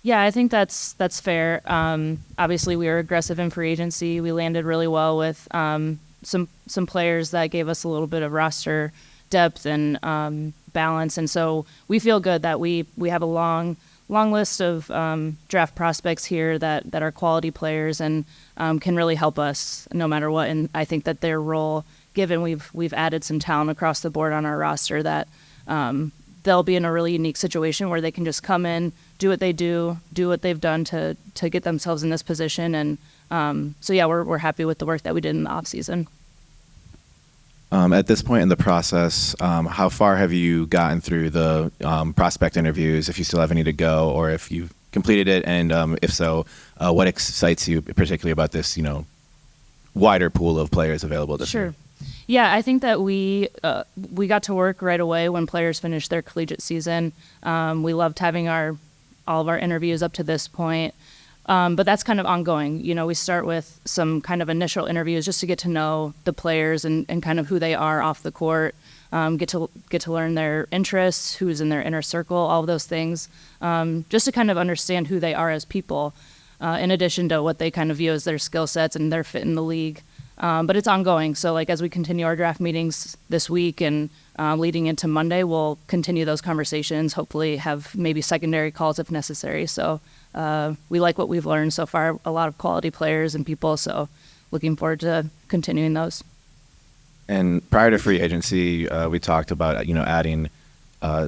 Yeah, I think that's fair. Obviously, we were aggressive in free agency. We landed really well with some players that gave us a little bit of roster depth and balance, and so we feel good that we have a long list of draft prospects here that are quality players and can really help us no matter what. And I think that their role, given we've added some talent across the board on our roster, that they'll be in a really unique situation where they can just come in, do what they do what they've done to get themselves in this position. And so yeah, we're happy with the work that we did in the off season. At this point in the process, how far have you gotten through the prospect interviews, if you still have any to go, or if you've completed it, and if so, what excites you particularly about this, wider pool of players available this year? Sure. Yeah, I think that we got to work right away when players finished their collegiate season. We loved having all of our interviews up to this point. But that's kind of ongoing. We start with some kind of initial interviews just to get to know the players and kind of who they are off the court, get to learn their interests, who's in their inner circle, all of those things, just to kind of understand who they are as people, in addition to what they kind of view as their skill sets and their fit in the league. But it's ongoing. So as we continue our draft meetings this week and leading into Monday, we'll continue those conversations, hopefully have maybe secondary calls if necessary. So we like what we've learned so far, a lot of quality players and people, so looking forward to continuing those. And prior to free agency, we talked about, adding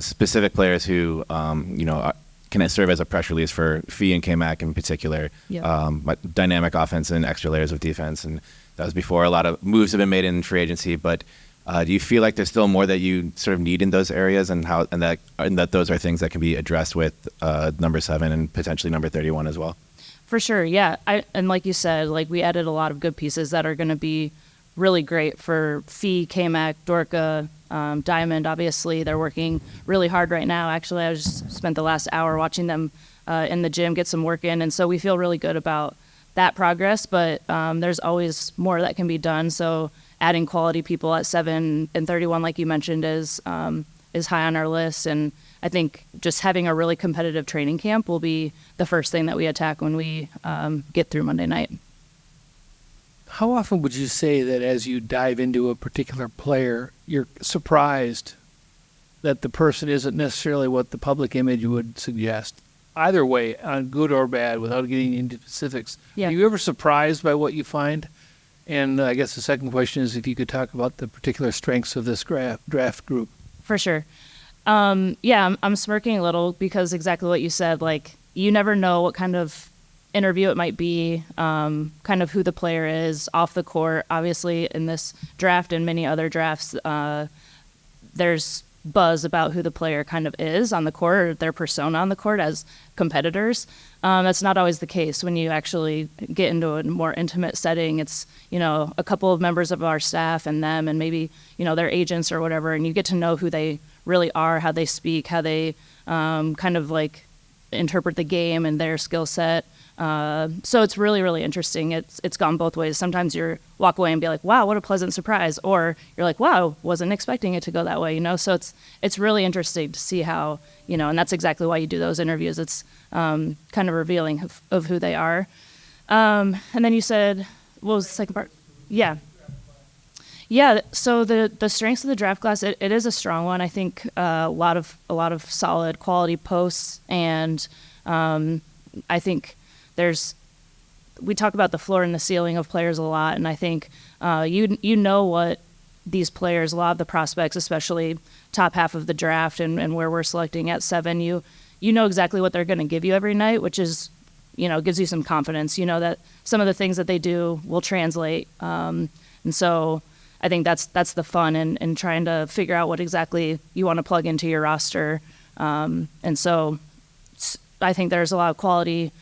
specific players who, can serve as a press release for Fee and K-Mac in particular, dynamic offense and extra layers of defense. And that was before a lot of moves have been made in free agency. But do you feel like there's still more that you sort of need in those areas, and that those are things that can be addressed with number 7 and potentially number 31 as well? For sure, yeah. And like you said, we added a lot of good pieces that are going to be really great for Fee, K-Mac, Dorka, Diamond. Obviously, they're working really hard right now. Actually, I just spent the last hour watching them in the gym get some work in, and so we feel really good about that progress. But there's always more that can be done. So adding quality people at 7 and 31, like you mentioned, is high on our list. And I think just having a really competitive training camp will be the first thing that we attack when we get through Monday night. How often would you say that as you dive into a particular player, you're surprised that the person isn't necessarily what the public image would suggest? Either way, on good or bad, without getting into specifics. Yeah. Are you ever surprised by what you find? And I guess the second question is if you could talk about the particular strengths of this draft group. For sure. Yeah, I'm smirking a little because exactly what you said, you never know what kind of interview it might be, kind of who the player is off the court. Obviously, in this draft and many other drafts, there's buzz about who the player kind of is on the court, or their persona on the court as competitors. That's not always the case when you actually get into a more intimate setting. It's, a couple of members of our staff and them and maybe, their agents or whatever, and you get to know who they really are, how they speak, how they kind of interpret the game and their skill set. So it's really, really interesting. It's gone both ways. Sometimes you walk away and be like, wow, what a pleasant surprise. Or you're like, wow, wasn't expecting it to go that way, So it's really interesting to see how, and that's exactly why you do those interviews. It's kind of revealing of who they are. And then you said, what was the second part? Yeah. Yeah, so the strengths of the draft class, it is a strong one. I think a lot of solid quality posts, and I think we talk about the floor and the ceiling of players a lot, and I think you know what these players, a lot of the prospects, especially top half of the draft and where we're selecting at 7, you know exactly what they're going to give you every night, which is, gives you some confidence. That some of the things that they do will translate, and so I think that's the fun in trying to figure out what exactly you want to plug into your roster, and so I think there's a lot of quality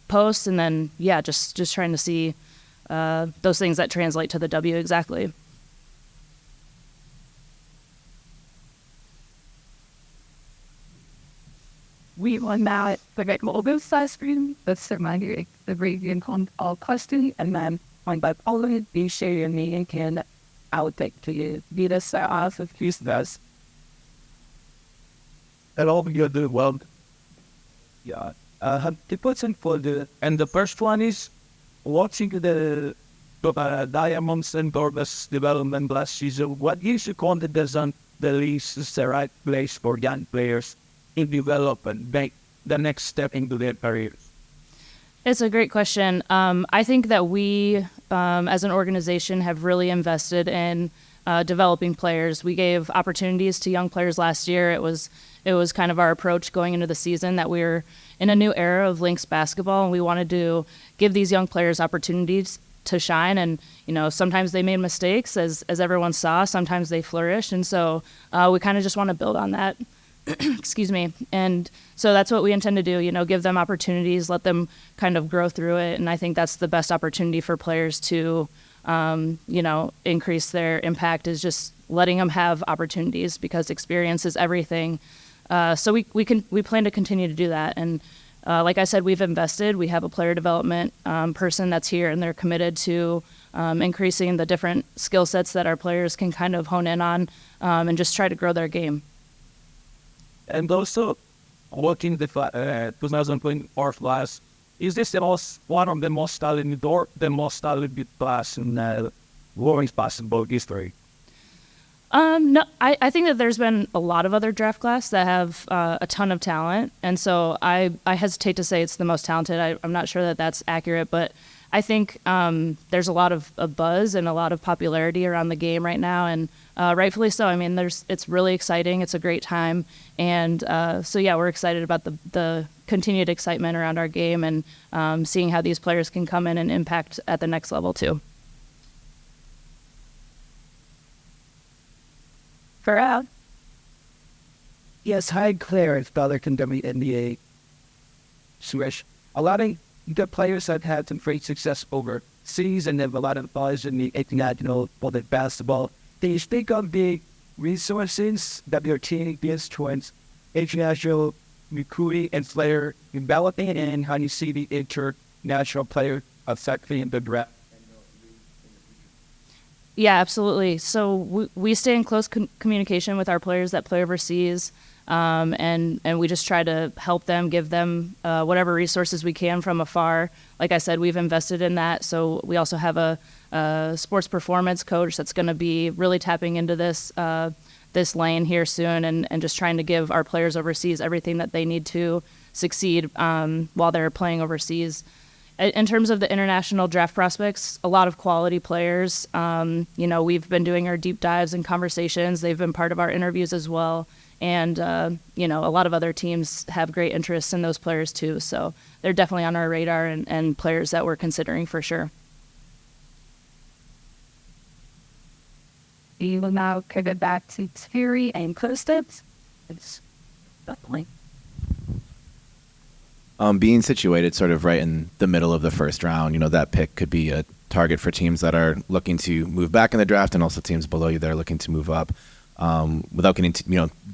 posts, and then just trying to see those things that translate to the W exactly. We want now the great mobile size screen. That's the reminder the radiant on all question, and then on by following you share your name and I'll take to you. Be the off of this. And all you do well. Yeah. the person for and the first one is watching the Diamonds and Dormas development last season. What gives you confidence on the Lynx is the right place for young players to develop and make the next step into their careers? It's a great question. I think that we, as an organization, have really invested in developing players. We gave opportunities to young players last year. It was kind of our approach going into the season that we were in a new era of Lynx basketball, and we wanted to give these young players opportunities to shine. And sometimes they made mistakes, as everyone saw. Sometimes they flourished, and so we kind of just want to build on that. Excuse me. And so that's what we intend to do, give them opportunities, let them kind of grow through it. And I think that's the best opportunity for players to, increase their impact, is just letting them have opportunities, because experience is everything. So we plan to continue to do that. And like I said, we've invested. We have a player development person that's here, and they're committed to increasing the different skill sets that our players can kind of hone in on, and just try to grow their game. And also, watching the 2024 class, is this one of the most talented or the most talented class in women's basketball history? No, I think that there's been a lot of other draft class that have a ton of talent, and so I hesitate to say it's the most talented. I'm not sure that that's accurate, but I think there's a lot of buzz and a lot of popularity around the game right now, and rightfully so. I mean, it's really exciting. It's a great time, and so yeah, we're excited about the continued excitement around our game, and seeing how these players can come in and impact at the next level too. Farad? Yes, hi, Clare. It's Bella from WNBA. Swish. A lot of the players have had some great success overseas, and have a lot of buzz in the international public basketball. Can you speak of the resources that your team gives towards international recruiting and player development, and how you see the international player affecting the draft? Yeah, absolutely. So we stay in close communication with our players that play overseas, and we just try to help them, give them whatever resources we can from afar. Like I said, we've invested in that. So we also have a sports performance coach that's going to be really tapping into this lane here soon, and just trying to give our players overseas everything that they need to succeed while they're playing overseas. In terms of the international draft prospects, a lot of quality players. We've been doing our deep dives and conversations. They've been part of our interviews as well. And, a lot of other teams have great interests in those players too. So they're definitely on our radar, and players that we're considering for sure. We will now pivot back to Terry and Constance. It's definitely. Being situated sort of right in the middle of the first round, that pick could be a target for teams that are looking to move back in the draft, and also teams below you that are looking to move up. Without getting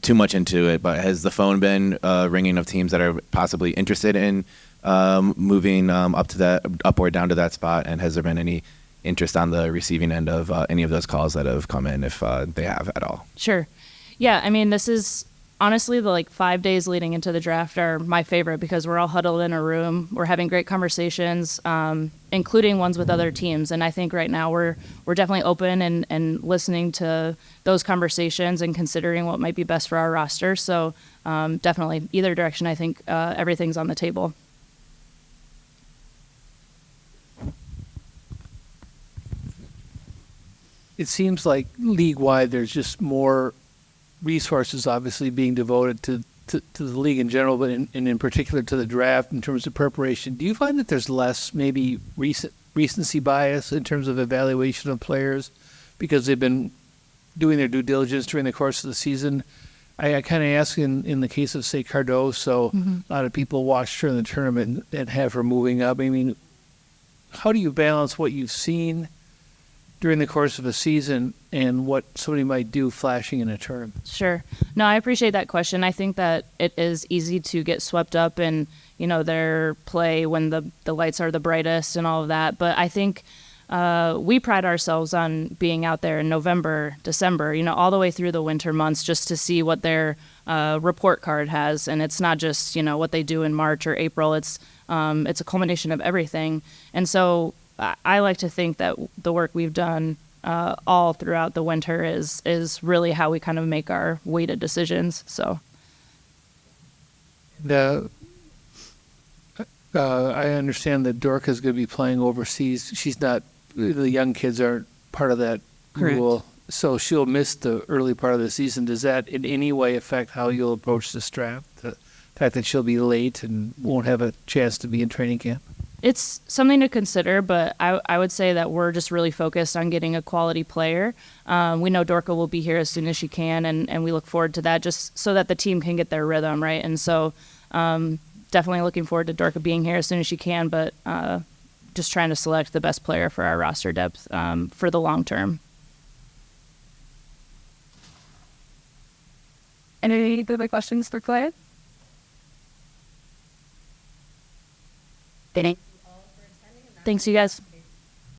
too much into it, but has the phone been ringing of teams that are possibly interested in moving up or down to that spot? And has there been any interest on the receiving end of any of those calls that have come in, if they have at all? Sure. Yeah, I mean, this is honestly the 5 days leading into the draft are my favorite, because we're all huddled in a room. We're having great conversations, including ones with other teams. And I think right now we're definitely open and listening to those conversations and considering what might be best for our roster. So definitely either direction, I think everything's on the table. It seems like league-wide there's just more resources obviously being devoted to the league in general, but in particular to the draft in terms of preparation. Do you find that there's less maybe recency bias in terms of evaluation of players because they've been doing their due diligence during the course of the season? I kind of ask in the case of, say, Cardoso, a lot of people watched her in the tournament and have her moving up. I mean, how do you balance what you've seen during the course of a season and what somebody might do flashing in a tournament? Sure. No, I appreciate that question. I think that it is easy to get swept up in, their play when the lights are the brightest and all of that. But I think we pride ourselves on being out there in November, December, all the way through the winter months, just to see what they're report card has, and it's not just what they do in March or April. It's a culmination of everything, and so I like to think that the work we've done all throughout the winter is really how we kind of make our weighted decisions. So. I understand that Dorca's going to be playing overseas. She's not. The young kids aren't part of that rule, so she'll miss the early part of the season. Does that in any way affect how you'll approach this draft? The fact that she'll be late and won't have a chance to be in training camp? It's something to consider, but I would say that we're just really focused on getting a quality player. We know Dorca will be here as soon as she can, and we look forward to that just so that the team can get their rhythm, right? And so definitely looking forward to Dorca being here as soon as she can, but just trying to select the best player for our roster depth for the long term. Any other questions for Clare? Thanks, you guys.